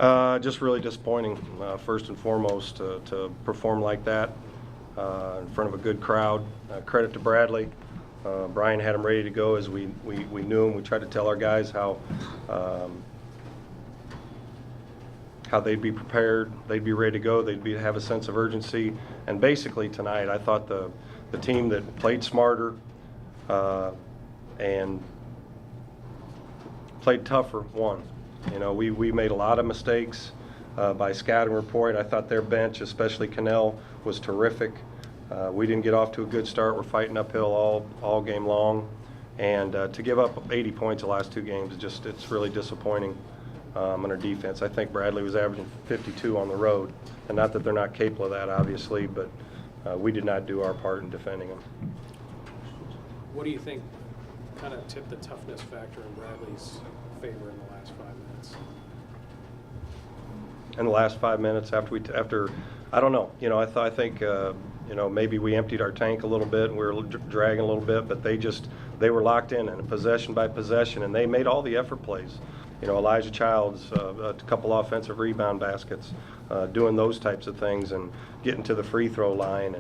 Just really disappointing, first and foremost, to perform like that in front of a good crowd. Credit to Bradley. Brian had him ready to go as we knew him. We tried to tell our guys how they'd be prepared, they'd be ready to go, have a sense of urgency. And basically tonight, I thought the team that played smarter and played tougher won. You know, we made a lot of mistakes by scouting report. I thought their bench, especially Cannell, was terrific. We didn't get off to a good start. We're fighting uphill all game long. And to give up 80 points the last two games, it's really disappointing on our defense. I think Bradley was averaging 52 on the road. And not that they're not capable of that, obviously, but we did not do our part in defending them. What do you think kind of tipped the toughness factor in Bradley's favor in the last 5 minutes? In the last 5 minutes after I don't know. You know, I think you know, maybe we emptied our tank a little bit and we were dragging a little bit, but they were locked in possession by possession, and they made all the effort plays. You know, Elijah Childs, a couple offensive rebound baskets, doing those types of things and getting to the free throw line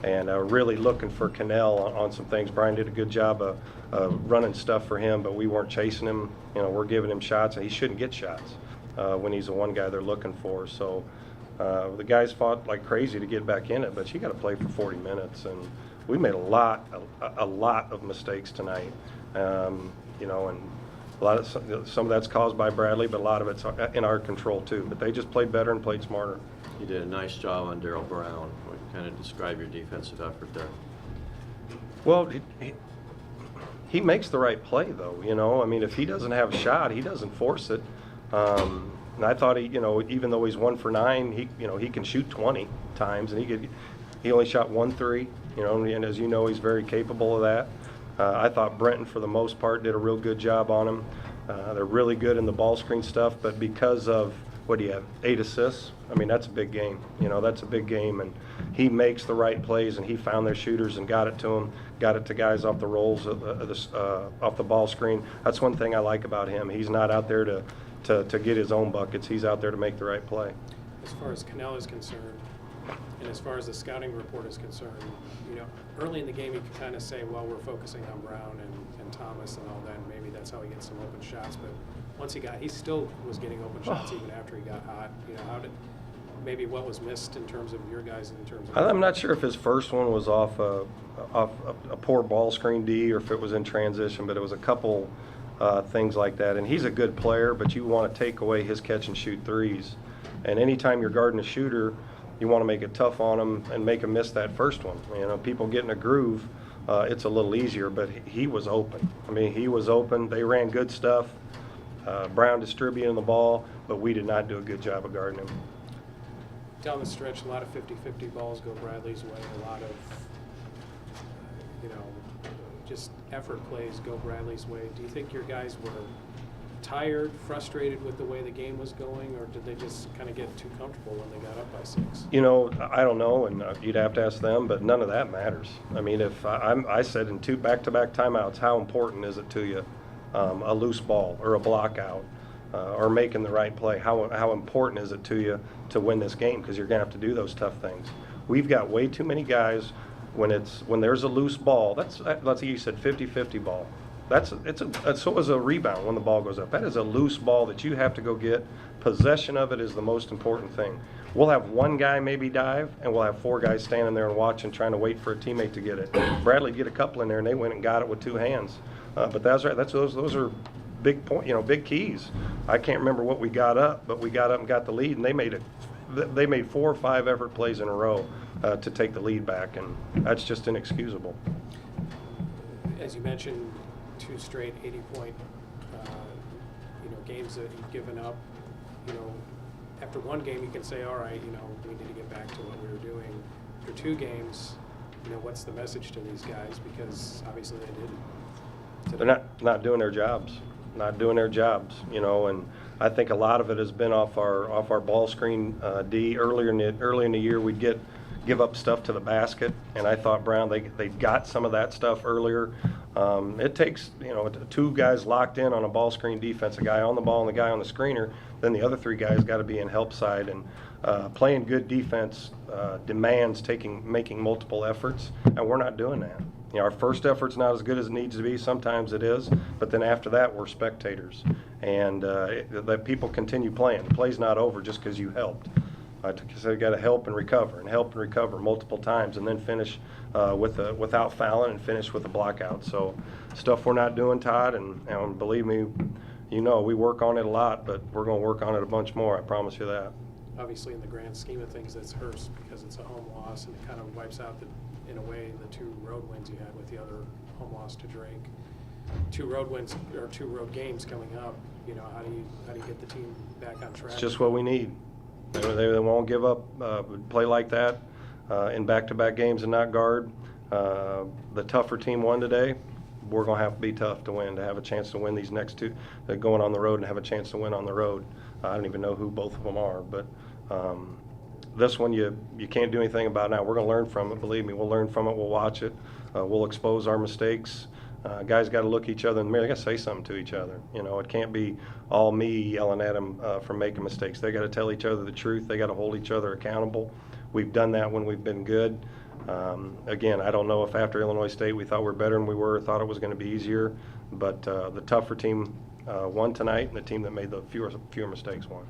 and really looking for Cannell on some things. Brian did a good job of running stuff for him, but we weren't chasing him. You know, we're giving him shots, and he shouldn't get shots when he's the one guy they're looking for. So the guys fought like crazy to get back in it, but you got to play for 40 minutes, and we made a lot of mistakes tonight. You know, and some of that's caused by Bradley, but a lot of it's in our control too. But they just played better and played smarter. You did a nice job on Darryl Brown. Kind of describe your defensive effort there. Well, he makes the right play, though. You know, I mean, if he doesn't have a shot, he doesn't force it. And I thought you know, even though he's 1 for 9, he can shoot 20 times, and he only shot 1 3. You know, and as you know, he's very capable of that. I thought Brenton, for the most part, did a real good job on him. They're really good in the ball screen stuff, but because of, what do you have, 8 assists? I mean, that's a big game. You know, that's a big game, and he makes the right plays, and he found their shooters and got it to them, got it to guys off the rolls, off the ball screen. That's one thing I like about him. He's not out there to get his own buckets. He's out there to make the right play. As far as Cannell is concerned, and as far as the scouting report is concerned, you know, early in the game you could kind of say, well, we're focusing on Brown and Thomas and all that, and maybe that's how he gets some open shots. But once he still was getting open shots even after he got hot. You know, maybe what was missed in terms of your guys in terms of? I'm not sure if his first one was off a poor ball screen D or if it was in transition, but it was a couple things like that. And he's a good player, but you want to take away his catch and shoot threes. And anytime you're guarding a shooter, you want to make it tough on him and make him miss that first one. You know, people get in a groove, it's a little easier, but he was open. I mean, he was open. They ran good stuff. Brown distributing the ball, but we did not do a good job of guarding him. Down the stretch, a lot of 50-50 balls go Bradley's way. A lot of, you know, just effort plays go Bradley's way. Do you think your guys were tired, frustrated with the way the game was going, or did they just kind of get too comfortable when they got up by 6? You know, I don't know, and you'd have to ask them, but none of that matters. I mean, if I said in 2 back-to-back timeouts, how important is it to you, a loose ball or a block out or making the right play? How important is it to you to win this game? Because you're going to have to do those tough things. We've got way too many guys when there's a loose ball. Let's say you said 50-50 ball. So is a rebound when the ball goes up. That is a loose ball that you have to go get. Possession of it is the most important thing. We'll have one guy maybe dive, and we'll have 4 guys standing there and watching, trying to wait for a teammate to get it. Bradley get a couple in there, and they went and got it with 2 hands. But that's right. Those are big big keys. I can't remember what we got up, but we got up and got the lead, and they made 4 or 5 effort plays in a row to take the lead back, and that's just inexcusable. As you mentioned, 2 straight 80-point, you know, games that you've given up. You know, after one game, you can say, all right, you know, we need to get back to what we were doing. After 2 games, you know, what's the message to these guys? Because obviously they didn't. They're not doing their jobs. Not doing their jobs, you know, and I think a lot of it has been off our ball screen D. Early in the year, we'd give up stuff to the basket, and I thought Brown they got some of that stuff earlier. It takes, two guys locked in on a ball screen defense, a guy on the ball and the guy on the screener. Then the other three guys got to be in help side. And playing good defense demands making multiple efforts, and we're not doing that. Our first effort's not as good as it needs to be. Sometimes it is, but then after that, we're spectators, and let people continue playing. The play's not over just because you helped. So you got to help and recover multiple times, and then finish without fouling and finish with a blockout. So stuff we're not doing, Todd, and believe me, we work on it a lot, but we're going to work on it a bunch more. I promise you that. Obviously, in the grand scheme of things, it's hurts because it's a home loss, and it kind of wipes out, in a way, the 2 road wins you had with the other home loss to Drake. 2 road wins or 2 road games coming up. How do you get the team back on track? It's just what we need. They won't give up, play like that in back-to-back games and not guard. The tougher team won today. We're going to have to be tough to win, to have a chance to win these next 2, going on the road and have a chance to win on the road. I don't even know who both of them are, but this one you can't do anything about now. We're going to learn from it. Believe me, we'll learn from it. We'll watch it. We'll expose our mistakes. Guys got to look each other in the mirror. They got to say something to each other. It can't be all me yelling at them for making mistakes. They got to tell each other the truth. They got to hold each other accountable. We've done that when we've been good. Again, I don't know if after Illinois State we thought we're better than we were, thought it was going to be easier, but the tougher team won tonight, and the team that made the fewer mistakes won.